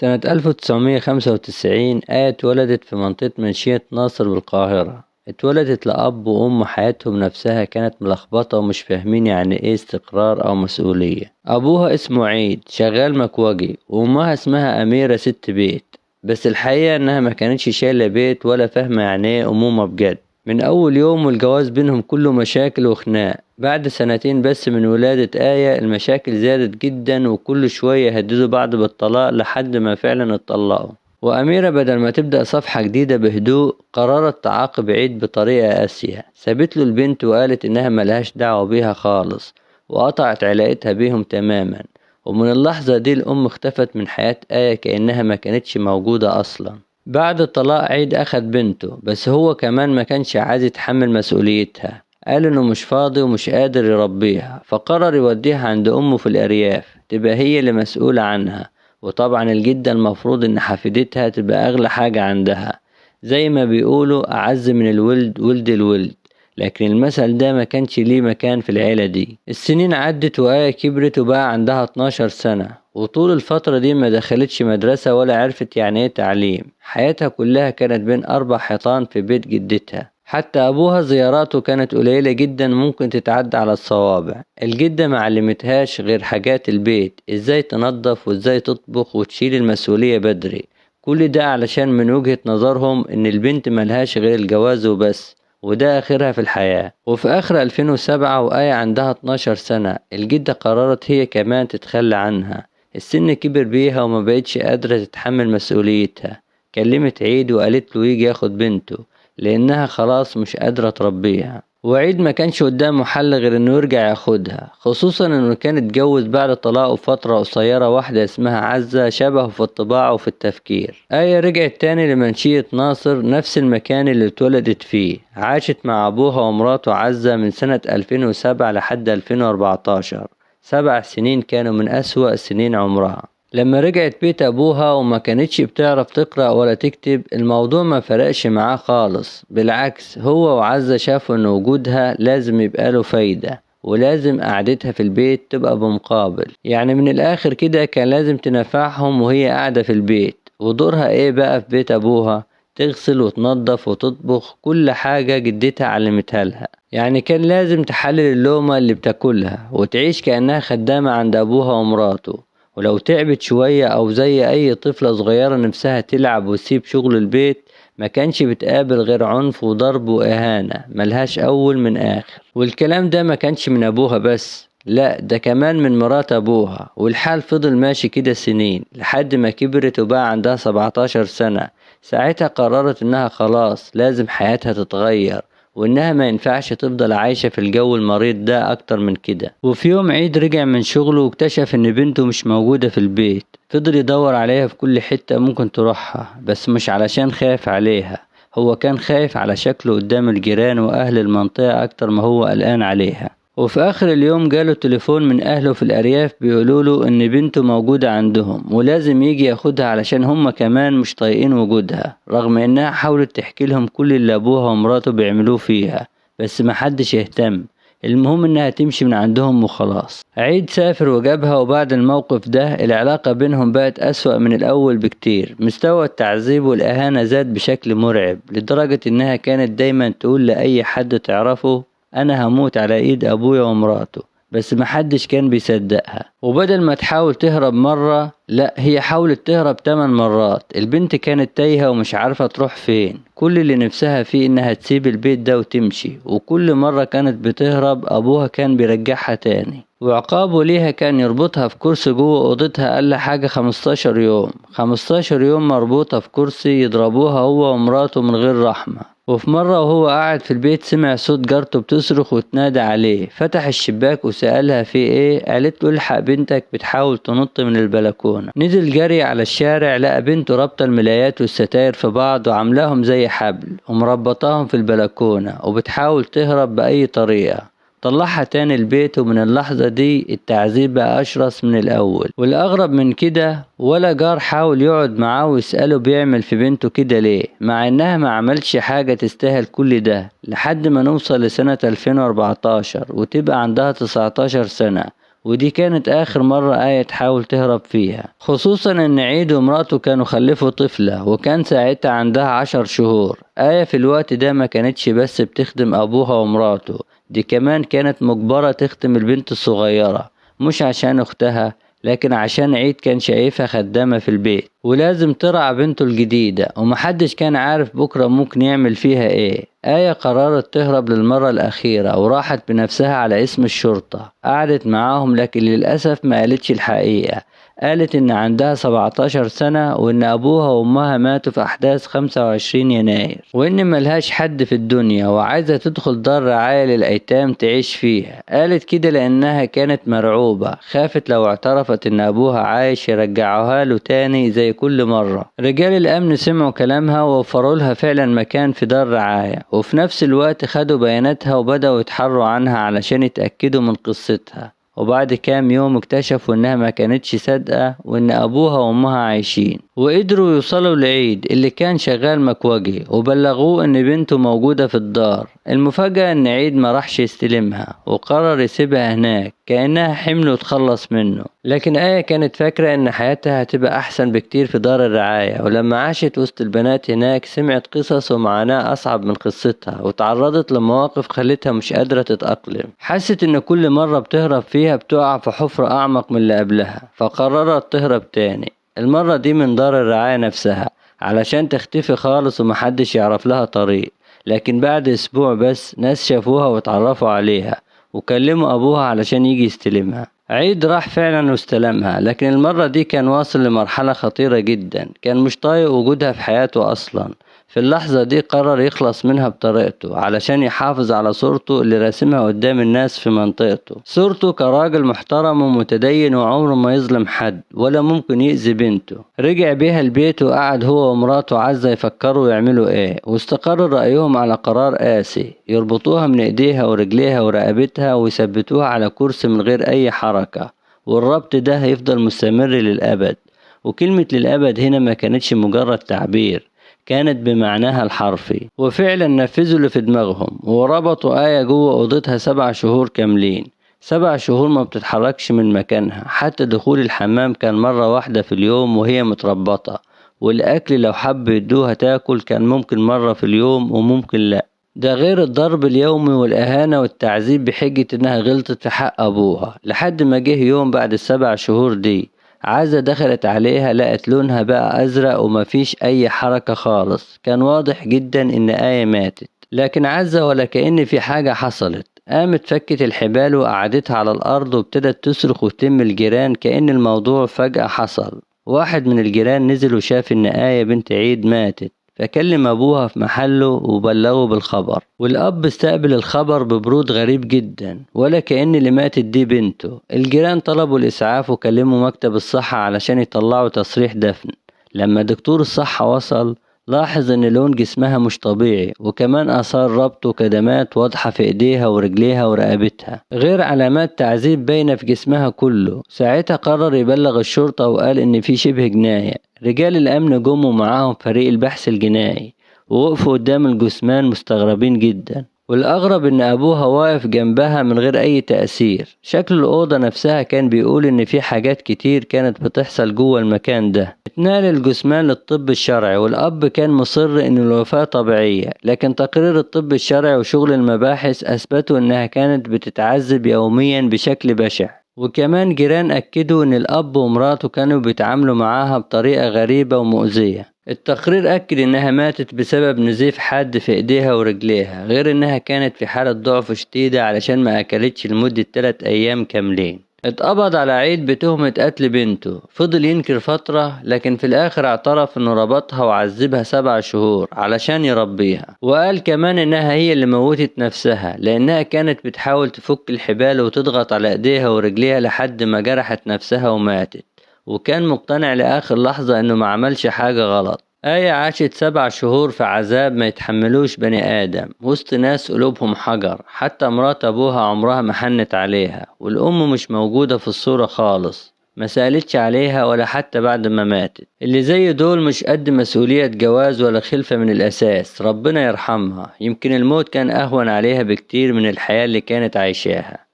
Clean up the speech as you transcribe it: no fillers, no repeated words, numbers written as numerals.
سنة 1995 آية اتولدت في منطقة منشية ناصر بالقاهرة. اتولدت لأب وأم حياتهم نفسها كانت ملخبطة ومش فاهمين يعني ايه استقرار أو مسؤولية. أبوها اسمه عيد شغال مكواجي، وأمها اسمها أميرة ست بيت، بس الحقيقة إنها ما كانتش شايلة بيت ولا فاهمة يعني ايه أمومة بجد. من أول يوم والجواز بينهم كله مشاكل وخناق. بعد سنتين بس من ولادة آية المشاكل زادت جدا، وكل شوية يهددوا بعض بالطلاق لحد ما فعلا اتطلقوا. وأميرة بدل ما تبدأ صفحة جديدة بهدوء قررت تعاقب عيد بطريقة قاسية. سابت له البنت وقالت إنها ملهاش دعوة بيها خالص، وقطعت علاقتها بيهم تماما. ومن اللحظة دي الأم اختفت من حياة آية كأنها ما كانتش موجودة أصلا. بعد الطلاق عيد أخد بنته، بس هو كمان ما كانش عايز يتحمل مسؤوليتها. قال إنه مش فاضي ومش قادر يربيها، فقرر يوديها عند أمه في الأرياف تبقى هي اللي مسؤولة عنها. وطبعا الجدة المفروض إن حفيدتها تبقى أغلى حاجة عندها، زي ما بيقولوا أعز من الولد ولد الولد. لكن المثل ده ما كانش ليه مكان في العيلة دي. السنين عدت وآية كبرت وبقى عندها 12 سنة، وطول الفترة دي ما دخلتش مدرسة ولا عرفت يعني ايه تعليم. حياتها كلها كانت بين 4 حيطان في بيت جدتها. حتى أبوها زياراته كانت قليلة جدا، ممكن تتعدى على الصوابع. الجدة ما علمتهاش غير حاجات البيت، ازاي تنظف وازاي تطبخ وتشيل المسؤولية بدري. كل ده علشان من وجهة نظرهم ان البنت ملهاش غير الجواز وبس، وده آخرها في الحياة. وفي آخر 2007 وآية عندها 12 سنة الجدة قررت هي كمان تتخلى عنها. السن كبر بيها وما بقتش قادرة تتحمل مسؤوليتها. كلمت عيد وقالت له يجي ياخد بنته لأنها خلاص مش قادرة تربيها. وعيد ما كانش قدامه حل غير انه يرجع ياخدها، خصوصا انه كان اتجوز بعد طلاقه فترة قصيرة واحدة اسمها عزة شبهه في الطباع وفي التفكير. آية رجعت تاني لمنشية ناصر، نفس المكان اللي اتولدت فيه. عاشت مع ابوها ومراته عزة من سنة 2007 لحد 2014. 7 سنين كانوا من أسوأ سنين عمرها. لما رجعت بيت أبوها وما كانتش بتعرف تقرأ ولا تكتب، الموضوع ما فرقش معاه خالص. بالعكس، هو وعزة شافوا إن وجودها لازم يبقى له فايدة، ولازم قعدتها في البيت تبقى بمقابل. يعني من الآخر كده كان لازم تنفعهم وهي قاعدة في البيت. ودورها إيه بقى في بيت أبوها؟ تغسل وتنظف وتطبخ كل حاجة جدتها علمتها لها. يعني كان لازم تحلل اللقمة اللي بتاكلها وتعيش كأنها خدامة عند أبوها ومراته. ولو تعبت شوية أو زي أي طفلة صغيرة نفسها تلعب وتسيب شغل البيت، ما كانش بتقابل غير عنف وضرب وإهانة ملهاش أول من آخر. والكلام ده ما كانش من أبوها بس، لا ده كمان من مرات أبوها. والحال فضل ماشي كده سنين لحد ما كبرت وبقى عندها 17 سنة. ساعتها قررت إنها خلاص لازم حياتها تتغير، وإنها ما ينفعش تفضل عايشة في الجو المريض ده أكتر من كده. وفي يوم عيد رجع من شغله واكتشف إن بنته مش موجودة في البيت. فضل يدور عليها في كل حتة ممكن تروحها، بس مش علشان خايف عليها، هو كان خايف على شكله قدام الجيران وأهل المنطقة أكتر ما هو قلقان عليها. وفي آخر اليوم جاله تليفون من أهله في الأرياف بيقولوله إن بنته موجودة عندهم ولازم يجي ياخدها، علشان هما كمان مش طايقين وجودها، رغم إنها حاولت تحكي لهم كل اللي أبوها ومراته بيعملوه فيها، بس محدش يهتم. المهم إنها تمشي من عندهم وخلاص. عيد سافر وجابها، وبعد الموقف ده العلاقة بينهم بقت أسوأ من الأول بكتير. مستوى التعذيب والإهانة زاد بشكل مرعب، لدرجة إنها كانت دايما تقول لأي حد تعرفه أنا هموت على إيد أبويا ومراته، بس محدش كان بيصدقها. وبدل ما تحاول تهرب مرة، لا هي حاولت تهرب 8 مرات. البنت كانت تايهة ومش عارفة تروح فين. كل اللي نفسها فيه إنها تسيب البيت ده وتمشي، وكل مرة كانت بتهرب أبوها كان بيرجعها تاني. وعقابه ليها كان يربطها في كرسي جوه أوضتها أقل حاجة 15 يوم. 15 يوم مربوطة في كرسي، يضربوها هو ومراته من غير رحمة. وفي مرة وهو قاعد في البيت سمع صوت جارته بتصرخ وتنادى عليه. فتح الشباك وسألها في ايه، قالت له الحق بنتك بتحاول تنط من البلكونة. نزل جري على الشارع، لقى بنته رابطة الملايات والستاير في بعض وعاملاهم زي حبل ومربطاهم في البلكونة وبتحاول تهرب بأي طريقة. طلعها تاني البيت، ومن اللحظة دي التعذيب بقى أشرس من الأول. والأغرب من كده ولا جار حاول يقعد معاه ويسأله بيعمل في بنته كده ليه، مع إنها ما عملش حاجة تستاهل كل ده. لحد ما نوصل لسنة 2014 وتبقى عندها 19 سنة، ودي كانت آخر مرة آية تحاول تهرب فيها، خصوصا إن عيد ومراته كانوا خلفوا طفلة وكان ساعتها عندها 10 شهور. آية في الوقت ده ما كانتش بس بتخدم أبوها ومراته، دي كمان كانت مجبرة تخدم البنت الصغيرة، مش عشان أختها لكن عشان عيد كان شايفها خدامة في البيت ولازم ترعى بنته الجديدة، ومحدش كان عارف بكرة ممكن يعمل فيها ايه. آية قررت تهرب للمرة الأخيرة وراحت بنفسها على اسم الشرطة، قعدت معاهم لكن للأسف ما قالتش الحقيقة. قالت إن عندها 17 سنة وإن أبوها وأمها ماتوا في أحداث 25 يناير وإن ملهاش حد في الدنيا وعايزة تدخل دار رعاية للأيتام تعيش فيها. قالت كده لأنها كانت مرعوبة، خافت لو اعترفت إن أبوها عايش يرجعوها له تاني زي كل مرة. رجال الأمن سمعوا كلامها ووفروا لها فعلا مكان في دار رعاية، وفي نفس الوقت خدوا بياناتها وبدأوا يتحروا عنها علشان يتأكدوا من قصتها. وبعد كام يوم اكتشفوا انها ما كانتش صادقة وان ابوها وامها عايشين، وقدروا يوصلوا لعيد اللي كان شغال مكواجي وبلغوه ان بنته موجودة في الدار. المفاجأة ان عيد ما راحش يستلمها وقرر يسيبها هناك كأنها حمل وتخلص منه، لكن آية كانت فاكرة ان حياتها هتبقى احسن بكتير في دار الرعاية. ولما عاشت وسط البنات هناك سمعت قصص ومعاناة اصعب من قصتها وتعرضت لمواقف خلتها مش قادرة تتأقلم. حست ان كل مرة بتهرب فيها بتقع في حفرة اعمق من اللي قبلها، فقررت تهرب تاني، المرة دي من دار الرعاية نفسها علشان تختفي خالص ومحدش يعرف لها طريق. لكن بعد اسبوع بس ناس شافوها واتعرفوا عليها وكلموا ابوها علشان يجي يستلمها. عيد راح فعلا واستلمها، لكن المرة دي كان واصل لمرحلة خطيرة جدا، كان مش طايق وجودها في حياته اصلا. في اللحظة دي قرر يخلص منها بطريقته علشان يحافظ على صورته اللي راسمها قدام الناس في منطقته، صورته كراجل محترم ومتدين وعمره ما يظلم حد ولا ممكن يأذي بنته. رجع بيها البيت وقعد هو ومراته عزة يفكروا يعملوا ايه، واستقروا رأيهم على قرار قاسي، يربطوها من ايديها ورجليها ورقبتها ويثبتوها على كرسي من غير اي حركة، والربط ده هيفضل مستمر للأبد. وكلمة للأبد هنا ما كانتش مجرد تعبير، كانت بمعناها الحرفي. وفعلا نفذوا اللي في دماغهم وربطوا آية جوه أوضتها 7 شهور كاملين، 7 شهور ما بتتحركش من مكانها، حتى دخول الحمام كان مرة واحدة في اليوم وهي متربطة، والأكل لو حب يدوها تاكل كان ممكن مرة في اليوم وممكن لأ، ده غير الضرب اليومي والإهانة والتعذيب بحجة إنها غلطت في حق أبوها. لحد ما جه يوم بعد ال7 شهور دي عزة دخلت عليها لقت لونها بقى أزرق ومفيش أي حركة خالص، كان واضح جدا إن آية ماتت. لكن عزة ولا كأن في حاجة حصلت، قامت فكت الحبال وقعدتها على الأرض وابتدت تصرخ وتلم الجيران كأن الموضوع فجأة حصل. واحد من الجيران نزل وشاف إن آية بنت عيد ماتت، فكلم أبوها في محله وبلغه بالخبر، والأب استقبل الخبر ببرود غريب جدا ولا كأن اللي ماتت دي بنته. الجيران طلبوا الإسعاف وكلموا مكتب الصحة علشان يطلعوا تصريح دفن. لما دكتور الصحة وصل لاحظ ان لون جسمها مش طبيعي، وكمان اثار ربط وكدمات واضحة في ايديها ورجليها ورقبتها، غير علامات تعذيب باينة في جسمها كله. ساعتها قرر يبلغ الشرطة وقال ان في شبه جناية. رجال الامن جم ومعاهم فريق البحث الجنائي ووقفوا قدام الجثمان مستغربين جدا، والأغرب إن أبوها واقف جنبها من غير أي تأثير. شكل الأوضة نفسها كان بيقول إن في حاجات كتير كانت بتحصل جوه المكان ده. اتنقل الجثمان للطب الشرعي، والأب كان مصر إن الوفاة طبيعية، لكن تقرير الطب الشرعي وشغل المباحث أثبتوا إنها كانت بتتعذب يوميا بشكل بشع. وكمان جيران أكدوا إن الأب ومراته كانوا بيتعاملوا معاها بطريقة غريبة ومؤذية. التقرير أكد إنها ماتت بسبب نزيف حاد في إيديها ورجليها، غير إنها كانت في حالة ضعف شديدة علشان ما أكلتش لمدة 3 أيام كاملين. اتقبض على عيد بتهمة قتل بنته، فضل ينكر فترة لكن في الآخر اعترف إنه ربطها وعذبها 7 شهور علشان يربيها، وقال كمان إنها هي اللي موتت نفسها لأنها كانت بتحاول تفك الحبال وتضغط على إيديها ورجليها لحد ما جرحت نفسها وماتت، وكان مقتنع لآخر لحظة إنه ما عملش حاجة غلط. آية عاشت 7 شهور في عذاب ما يتحملوش بني آدم وسط ناس قلوبهم حجر، حتى مرات أبوها عمرها ما حنت عليها، والأم مش موجودة في الصورة خالص، ما سألتش عليها ولا حتى بعد ما ماتت. اللي زي دول مش قد مسؤولية جواز ولا خلفة من الأساس، ربنا يرحمها، يمكن الموت كان أهون عليها بكتير من الحياة اللي كانت عايشاها.